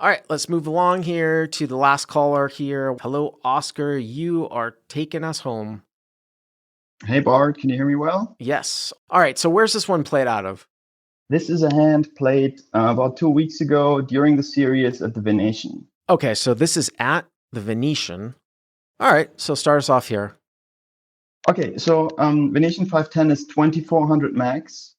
All right, let's move along here to the last caller here. Hello, Oscar. You are taking us home. Hey Bart, can you hear me well? Yes. All right, so where's this one played out of? This is a hand played about 2 weeks ago during the series at the Venetian. Okay, so this is at the Venetian. All right, so start us off here. Okay, so Venetian 510 is 2400 max.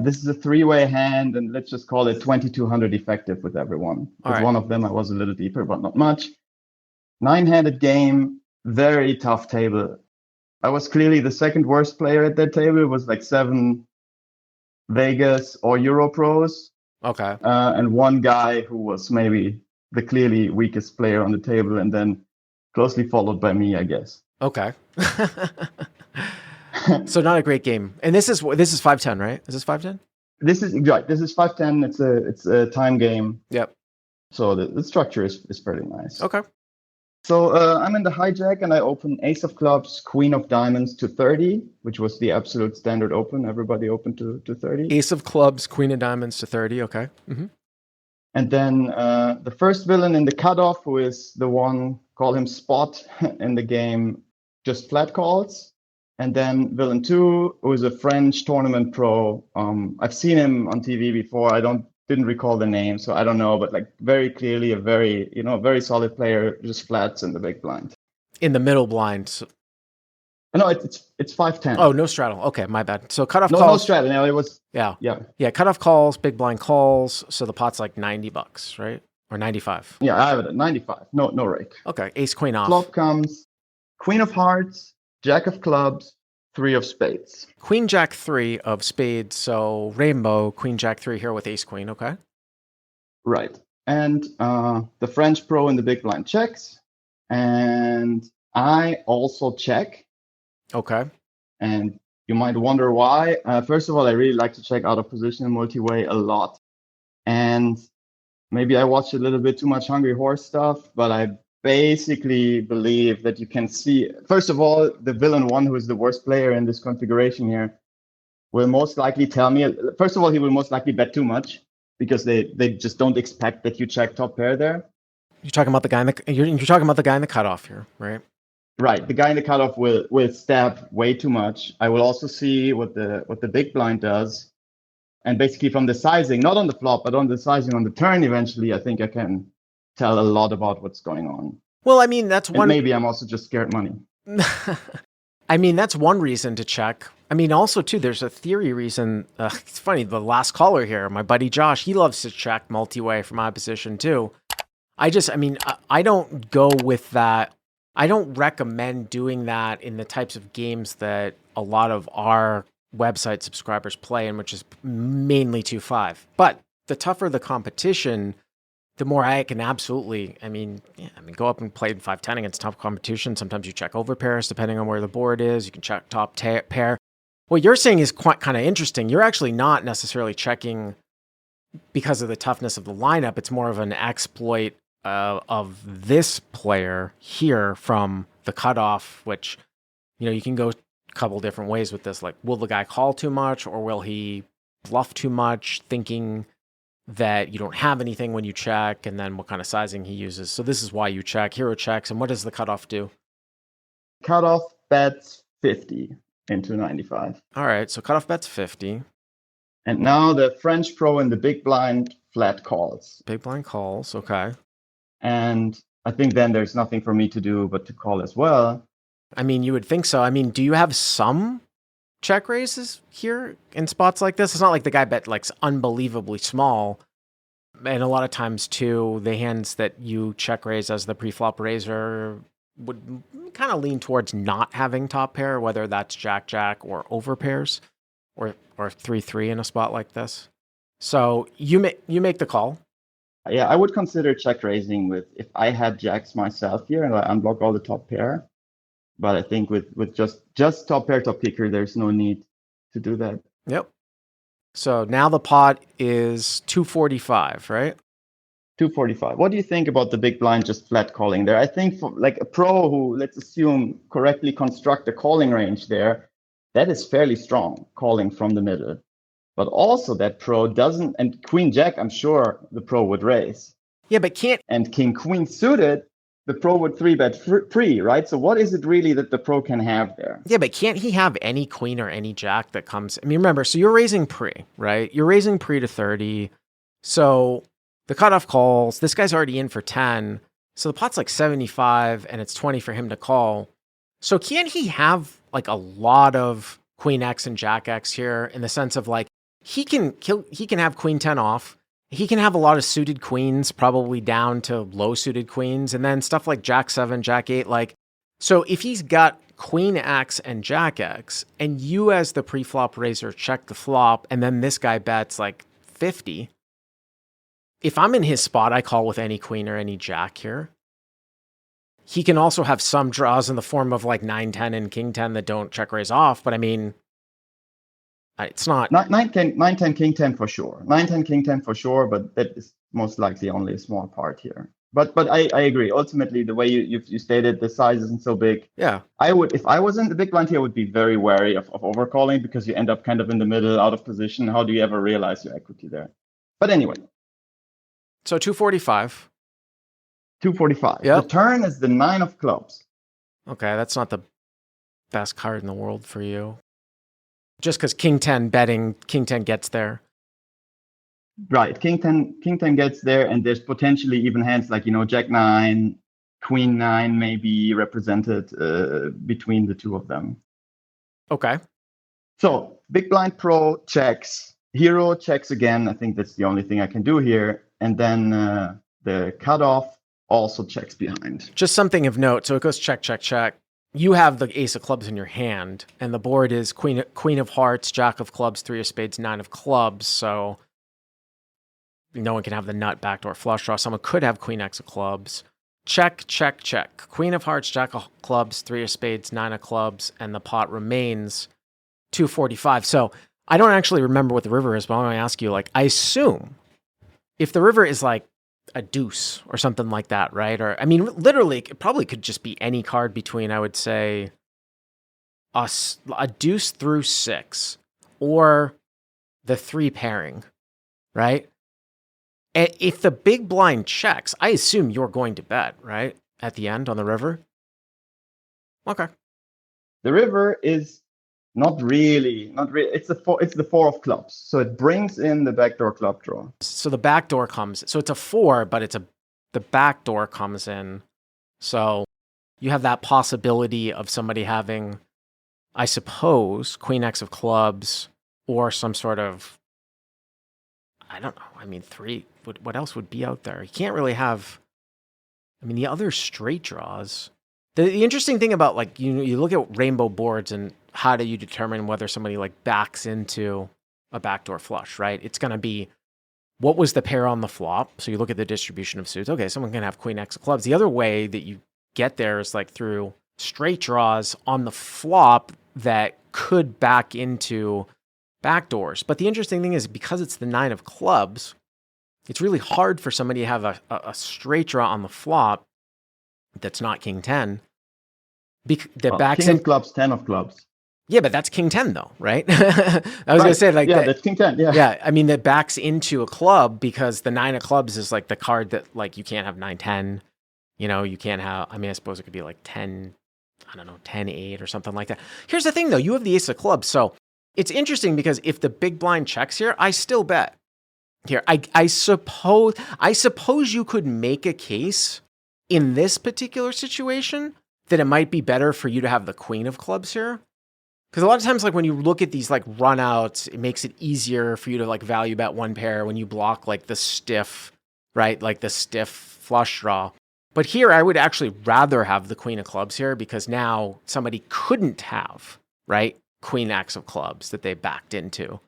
This is a three-way hand, and let's just call it 2200 effective with everyone. All With right. one of them, I was a little deeper, but not much. Nine-handed game, very tough table. I was clearly the second worst player at that table. It was like 7 Vegas or Euro pros. Okay. And one guy who was maybe the clearly weakest player on the table, and then closely followed by me, I guess. Okay. So not a great game. And this is 510, right? Is this 510? This is right. This is 510. It's a time game. Yep. So the structure is pretty nice. Okay. So I'm in the hijack and I open Ace of Clubs, Queen of Diamonds to 30, which was the absolute standard open. Everybody opened to 30. Ace of Clubs, Queen of Diamonds to 30. Okay. Mm-hmm. And then the first villain in the cutoff, who is the one, call him Spot in the game, just flat calls. And then villain 2, who is a French tournament pro. I've seen him on TV before. Didn't recall the name, so I don't know, but like very clearly a very solid player, just flats in the big blind. In the middle blind. So... No, it's 510. Oh, no straddle. Okay, my bad. So cutoff calls. No straddle. No, it was. Yeah. Yeah. Cutoff calls, big blind calls. So the pot's like $90, right? Or 95. Yeah, I have it at 95. No rake. Okay. Ace queen off. Flop comes Queen of Hearts, Jack of Clubs, 3 of Spades. Queen Jack 3 of Spades. So rainbow, Queen Jack 3 here with Ace Queen. Okay. Right. And the French pro in the big blind checks. And I also check. Okay. And you might wonder why. First of all, I really like to check out of position in multi-way a lot. And maybe I watched a little bit too much Hungry Horse stuff, but I basically believe that you can see, first of all, the villain 1, who is the worst player in this configuration here, will most likely tell me, first of all, he will most likely bet too much because they just don't expect that you check top pair there. You're talking about the guy in the you're talking about the guy in the cutoff here, right? Right. The guy in the cutoff will stab way too much. I will also see what the big blind does. And basically from the sizing, not on the flop, but on the sizing on the turn, eventually, I think I can tell a lot about what's going on. Well, I mean, that's one. And maybe I'm also just scared money. I mean, that's one reason to check. I mean, also, too, there's a theory reason. It's funny, the last caller here, my buddy Josh, he loves to check multi-way from my position, too. I don't go with that. I don't recommend doing that in the types of games that a lot of our website subscribers play in, which is mainly 2-5. But the tougher the competition, the more I can absolutely, go up and play 5-10 against top competition. Sometimes you check over pairs depending on where the board is. You can check top pair. What you're saying is quite kind of interesting. You're actually not necessarily checking because of the toughness of the lineup. It's more of an exploit of this player here from the cutoff, which, you can go a couple different ways with this. Like, will the guy call too much, or will he bluff too much, thinking that you don't have anything when you check, and then what kind of sizing he uses. So this is why you check. Hero checks, and what does the cutoff do? Cutoff bets 50 into 95. All right, so cutoff bets 50. And now the French pro in the big blind flat calls. Big blind calls, okay. And I think then there's nothing for me to do but to call as well. I mean, you would think so. I mean, do you have some check raises here in spots like this? It's not like the guy bet like unbelievably small. And a lot of times too, the hands that you check raise as the pre-flop raiser would kind of lean towards not having top pair, whether that's jack or over pairs or 3-3 in a spot like this. So you make the call. Yeah, I would consider check raising if I had jacks myself here and I unblock all the top pair. But I think with just top pair, top kicker, there's no need to do that. Yep. So now the pot is 245, right? 245. What do you think about the big blind just flat calling there? I think for like a pro who, let's assume, correctly construct a calling range there, that is fairly strong calling from the middle. but also that pro doesn't, and queen jack, I'm sure the pro would raise. Yeah, but can't. And king queen suited, the pro would 3-bet free, right? So what is it really that the pro can have there? Yeah, but can't he have any queen or any jack that comes? I mean, remember, so you're raising pre, right? You're raising pre to 30. So the cutoff calls. This guy's already in for 10. So the pot's like 75 and it's 20 for him to call. So can't he have like a lot of queen X and jack X here in the sense of like he can have queen 10 off. He can have a lot of suited queens, probably down to low suited queens, and then stuff like jack 7, jack 8. Like, so if he's got queen X and jack X, and you as the pre-flop raiser check the flop, and then this guy bets like 50. If I'm in his spot, I call with any queen or any jack here. He can also have some draws in the form of like 9-10 and king 10 that don't check raise off, but I mean, it's not 9-10 king 10 for sure. 9-10 king 10 for sure, but that is most likely only a small part here. But I agree. Ultimately, the way you stated, the size isn't so big. Yeah. I would, if I was in the big blind here, I would be very wary of overcalling because you end up kind of in the middle, out of position. How do you ever realize your equity there? But anyway. So 245. 245. Yep. The turn is the 9 of clubs. Okay, that's not the best card in the world for you. Just because king 10 betting, king 10 gets there. Right, king 10 gets there, and there's potentially even hands like, jack 9, queen 9 may be represented between the two of them. Okay. So big blind pro checks, hero checks again. I think that's the only thing I can do here. And then the cutoff also checks behind. Just something of note. So it goes check, check, check. You have the ace of clubs in your hand, and the board is queen of hearts, jack of clubs, 3 of spades, 9 of clubs. So no one can have the nut backdoor flush draw. Someone could have queen X of clubs. Check, check, check. Queen of hearts, jack of clubs, 3 of spades, 9 of clubs, and the pot remains 245. So I don't actually remember what the river is, but I'm going to ask you, like, I assume if the river is like a deuce or something like that, right? Or, I mean, literally, it probably could just be any card between, I would say, a deuce through 6 or the 3 pairing, right? And if the big blind checks, I assume you're going to bet, right? At the end on the river? Okay. The river is not really. It's the 4 of clubs. So it brings in the backdoor club draw. So the backdoor comes. So it's a 4, but the backdoor comes in. So you have that possibility of somebody having, I suppose, queen X of clubs or some sort of, I don't know. I mean, 3. What else would be out there? You can't really have, I mean, the other straight draws. The interesting thing about, like, you look at rainbow boards and how do you determine whether somebody like backs into a backdoor flush, right? It's going to be what was the pair on the flop. So you look at the distribution of suits. Okay, someone can have queen X of clubs. The other way that you get there is like through straight draws on the flop that could back into backdoors. But the interesting thing is because it's the 9 of clubs, it's really hard for somebody to have a straight draw on the flop that's not king 10. Backs king in of clubs, 10 of clubs. Yeah, but that's king 10 though, right? I was going to say, like, that's king 10. Yeah. Yeah. I mean, that backs into a club because the 9 of clubs is like the card that, like, you can't have 9-10. You can't have, I mean, I suppose it could be like 10, I don't know, 10-8 or something like that. Here's the thing though, you have the ace of clubs. So it's interesting because if the big blind checks here, I still bet. Here, I suppose you could make a case in this particular situation that it might be better for you to have the queen of clubs here. Because a lot of times, like, when you look at these like runouts, it makes it easier for you to like value bet one pair when you block like the stiff, right? Like the stiff flush draw. But here I would actually rather have the queen of clubs here because now somebody couldn't have, right? Queen X of clubs that they backed into.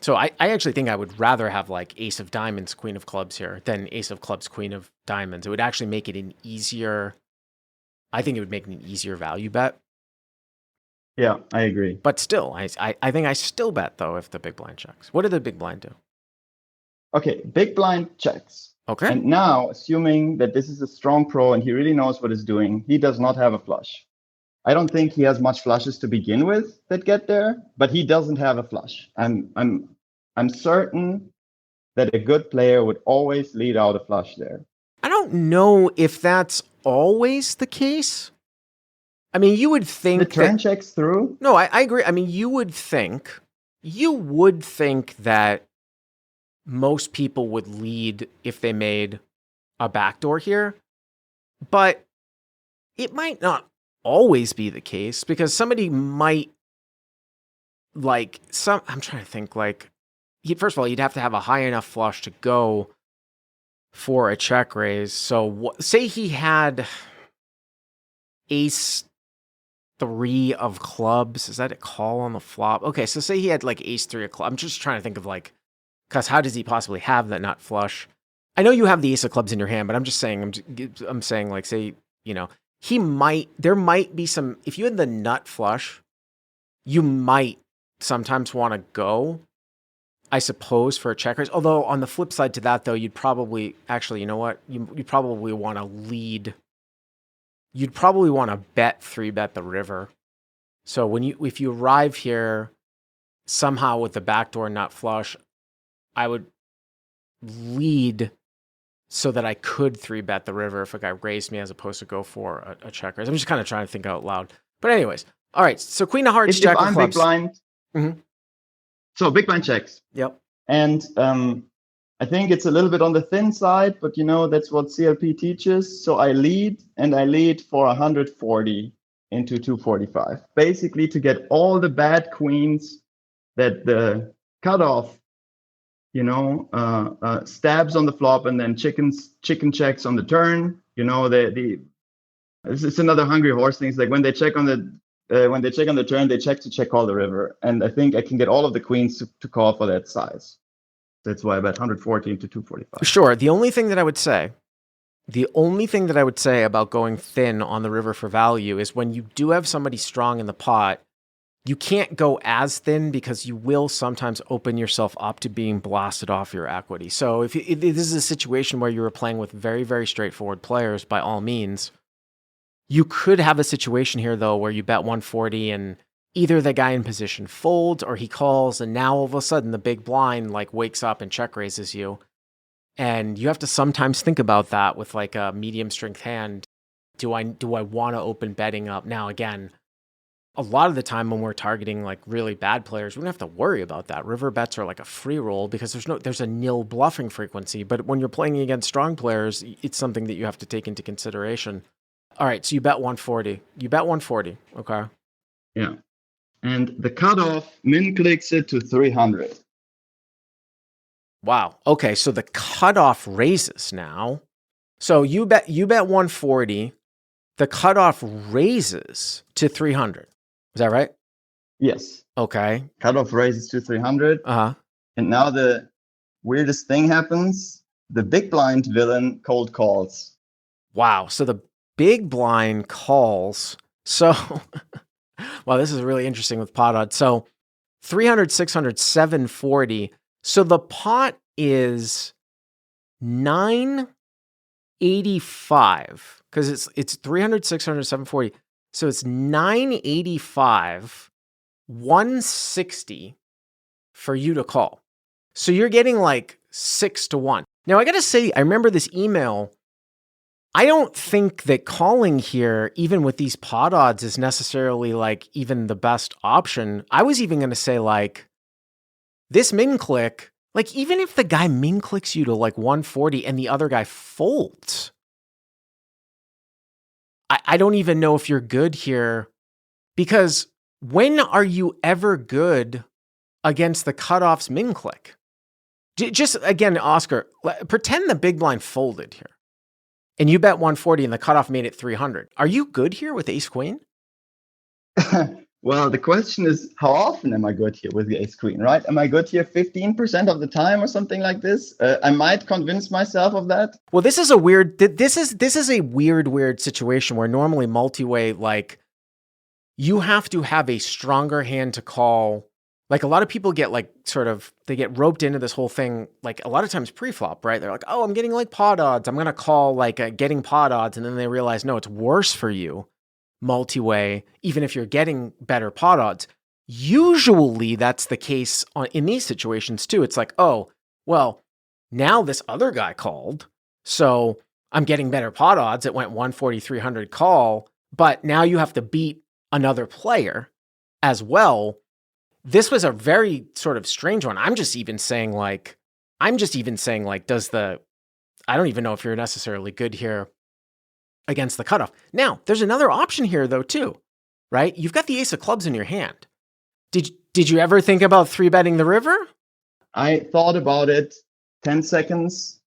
So I actually think I would rather have like ace of diamonds, queen of clubs here than ace of clubs, queen of diamonds. It would actually make it an easier, I think it would make an easier value bet. Yeah, I agree. But still, I think I still bet though if the big blind checks. What did the big blind do? Okay, big blind checks. Okay. And now, assuming that this is a strong pro and he really knows what he's doing, he does not have a flush. I don't think he has much flushes to begin with that get there, but he doesn't have a flush. I'm I'm certain that a good player would always lead out a flush there. I don't know if that's always the case. I mean, you would The think turn that. checks through. No, I agree. I mean, you would think that most people would lead if they made a backdoor here, but it might not always be the case because somebody might I'm trying to think first of all, you'd have to have a high enough flush to go for a check raise. So say he had ace 3 of clubs. Is that a call on the flop? Okay, so say he had like ace 3 of clubs. I'm just trying to think of because how does he possibly have that nut flush? I know you have the ace of clubs in your hand, but I'm just saying, I'm saying like, say, there might be some, if you had the nut flush, you might sometimes want to go, I suppose, for a check raise. Although on the flip side to that, though, you'd probably, actually, you know what? You'd probably want to lead. You'd probably want to bet 3-bet the river. So if you arrive here somehow with the backdoor nut flush, I would lead so that I could 3-bet the river if a guy raised me as opposed to go for a check raise. I'm just kind of trying to think out loud. But anyways, all right. So queen of hearts, jack of clubs. If I'm big blind, so big blind checks. Yep. And I think it's a little bit on the thin side, but that's what CLP teaches. So I lead for 140 into 245, basically to get all the bad queens that the cutoff stabs on the flop and then chicken checks on the turn. It's another hungry horse thing. It's like when they check on the turn, they check call the river, and I think I can get all of the queens to call for that size. That's why I bet 114 to 245. Sure. The only thing that I would say about going thin on the river for value is when you do have somebody strong in the pot, you can't go as thin because you will sometimes open yourself up to being blasted off your equity. So if this is a situation where you were playing with very, very straightforward players, by all means, you could have a situation here, though, where you bet 140 and either the guy in position folds or he calls, and now all of a sudden the big blind wakes up and check raises you. And you have to sometimes think about that with a medium strength hand. Do I want to open betting up? Now, again, a lot of the time when we're targeting really bad players, we don't have to worry about that. River bets are a free roll because there's a nil bluffing frequency. But when you're playing against strong players, it's something that you have to take into consideration. All right, so you bet 140. Okay. Yeah. And the cutoff min clicks it to 300. Wow. Okay, so the cutoff raises now. So you bet 140. The cutoff raises to 300. Is that right? Yes. Okay. Cutoff raises to 300. Uh-huh. And now the weirdest thing happens. The big blind villain cold calls. Wow. So the big blind calls. So, wow, this is really interesting with pot odds. So 300, 600, 740. So the pot is 985 because it's 300, 600, 740. So it's 985, 160 for you to call. So you're getting 6-1. Now I got to say, I remember this email. I don't think that calling here, even with these pot odds, is necessarily even the best option. I was even going to say this min click, even if the guy min clicks you to 140 and the other guy folds, I don't even know if you're good here, because when are you ever good against the cutoff's min click? Just again, Oscar, pretend the big blind folded here and you bet 140 and the cutoff made it 300. Are you good here with ace queen? Well, the question is, how often am I good here with the ace queen, right? Am I good here 15% of the time or something like this? I might convince myself of that. Well, this is a weird situation where normally multi-way, you have to have a stronger hand to call. A lot of people get they get roped into this whole thing. A lot of times pre-flop, right? They're oh, I'm getting pot odds. I'm going to call getting pot odds. And then they realize, no, it's worse for you multi-way, even if you're getting better pot odds. Usually that's the case in these situations too. It's like, oh, well, now this other guy called, so I'm getting better pot odds. It went 140, 300 call, but now you have to beat another player as well. This was a very sort of strange one. I'm just even saying like, I don't even know if you're necessarily good here against the cutoff. Now, there's another option here though too, right? You've got the ace of clubs in your hand. Did you ever think about 3-betting the river? I thought about it 10 seconds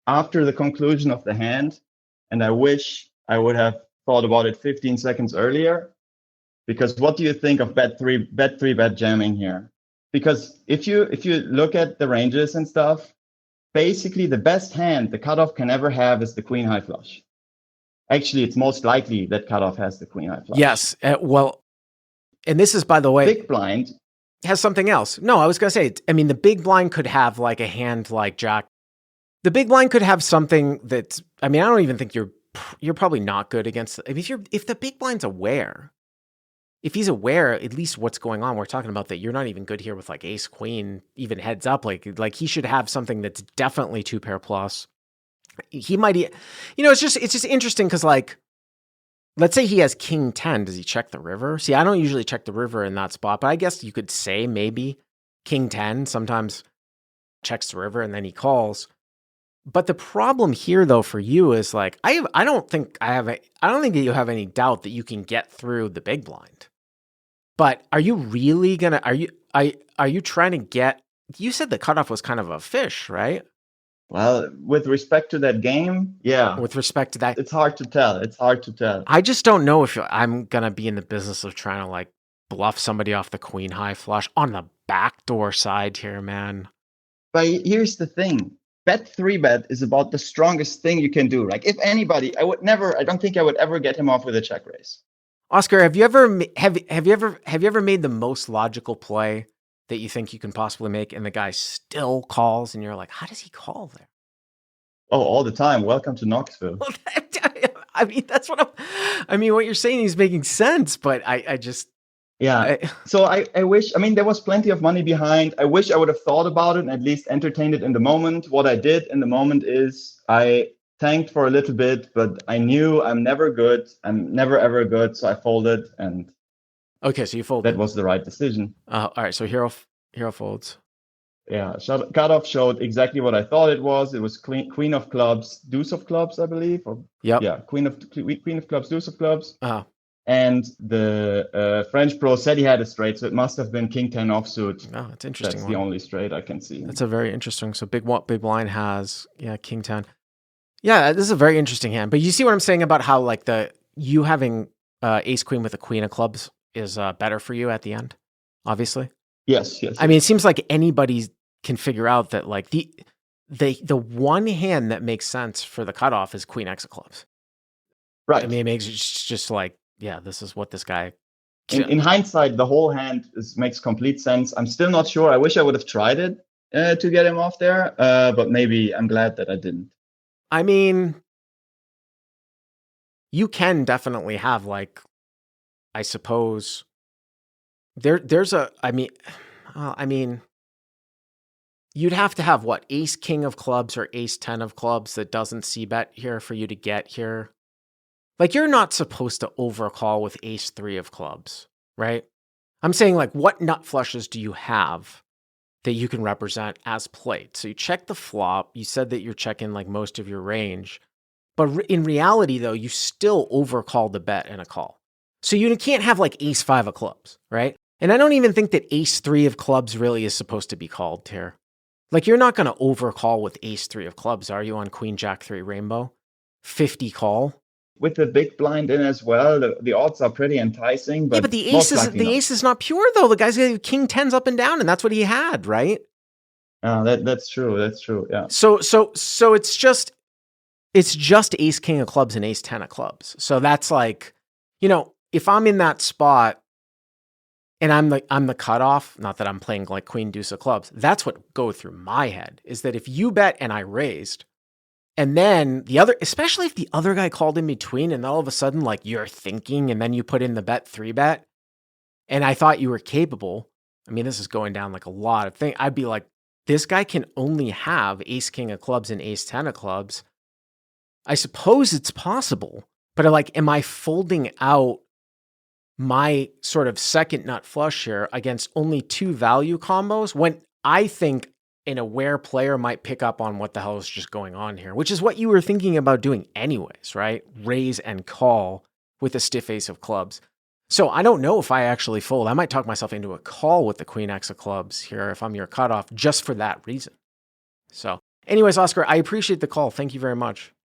after the conclusion of the hand, and I wish I would have thought about it 15 seconds earlier. Because what do you think of bet three bet jamming here? Because if you look at the ranges and stuff, basically the best hand the cutoff can ever have is the queen high flush. Actually, it's most likely that cutoff has the queen high flush. Yes. Well, and this is, by the way, big blind has something else. No, I was going to say, I mean, the big blind could have like a hand like Jack. The big blind could have something that's, I mean, I don't even think you're probably not good against, I mean, if the big blind's aware, if he's aware at least what's going on, we're talking about that you're not even good here with like ace, queen, even heads up, like he should have something that's definitely 2-pair plus. He might, it's just interesting because like, let's say he has king 10. Does he check the river? See, I don't usually check the river in that spot, but I guess you could say maybe king 10 sometimes checks the river and then he calls. But the problem here though for you is like, I don't think you have any doubt that you can get through the big blind. But are you really gonna, are you trying to get, you said the cutoff was kind of a fish, right? Well, with respect to that game, yeah. With respect to that, it's hard to tell. I just don't know if I'm going to be in the business of trying to like bluff somebody off the queen high flush on the backdoor side here, man. But here's the thing. Bet 3-bet is about the strongest thing you can do. Like if anybody, I don't think I would ever get him off with a check raise. Oscar, have you ever made the most logical play that you think you can possibly make and the guy still calls and you're like, how does he call there? Oh, all the time. Welcome to Knoxville. I mean, what you're saying is making sense, but I just. Yeah. So I wish, there was plenty of money behind. I wish I would have thought about it and at least entertained it in the moment. What I did in the moment is I tanked for a little bit, but I knew I'm never good. I'm never, ever good. So I folded and. Okay, so you folded. That was the right decision. All right, so hero folds. Yeah, cutoff showed exactly what I thought it was. It was queen of clubs, deuce of clubs, I believe. Yep. Yeah, queen of clubs, deuce of clubs. Uh-huh. And the French pro said he had a straight, so it must have been king 10 offsuit. Oh, that's interesting. That's the only straight I can see. That's a very interesting. So big blind has king 10. Yeah, this is a very interesting hand. But you see what I'm saying about how like you having ace queen with a queen of clubs is better for you at the end, obviously. Yes. I mean, it seems like anybody can figure out that like the one hand that makes sense for the cutoff is queen x of clubs. Right. I mean, it makes it just like, yeah, this is what this guy. In hindsight, the whole hand makes complete sense. I'm still not sure. I wish I would have tried it to get him off there, but maybe I'm glad that I didn't. I mean, you can definitely have like, I suppose there's a, I mean, you'd have to have what, ace king of clubs or ace 10 of clubs that doesn't c-bet here for you to get here. Like you're not supposed to overcall with ace 3 of clubs, right? I'm saying like what nut flushes do you have that you can represent as played? So you check the flop. You said that you're checking like most of your range, but in reality though, you still overcall the bet in a call. So you can't have like ace 5 of clubs, right? And I don't even think that ace 3 of clubs really is supposed to be called here. Like you're not going to overcall with ace 3 of clubs, are you, on queen jack 3 rainbow? 50 call. With the big blind in as well, the odds are pretty enticing. But yeah, but the ace is not pure though. The guy's got king 10s up and down, and that's what he had, right? That's true. That's true. Yeah. So it's just ace king of clubs and ace 10 of clubs. So that's like, if I'm in that spot and I'm the cutoff, not that I'm playing like queen deuce of clubs, that's what go through my head is that if you bet and I raised, and then especially if the other guy called in between and all of a sudden like you're thinking and then you put in the bet 3-bet, and I thought you were capable, I mean, this is going down like a lot of things. I'd be like, this guy can only have ace king of clubs and ace 10 of clubs. I suppose it's possible, but like, am I folding out my sort of second nut flush here against only 2 value combos when I think an aware player might pick up on what the hell is just going on here, which is what you were thinking about doing anyways, right? Raise and call with a stiff ace of clubs. So I don't know if I actually fold. I might talk myself into a call with the queen X of clubs here if I'm your cutoff just for that reason. So anyways, Oscar, I appreciate the call. Thank you very much.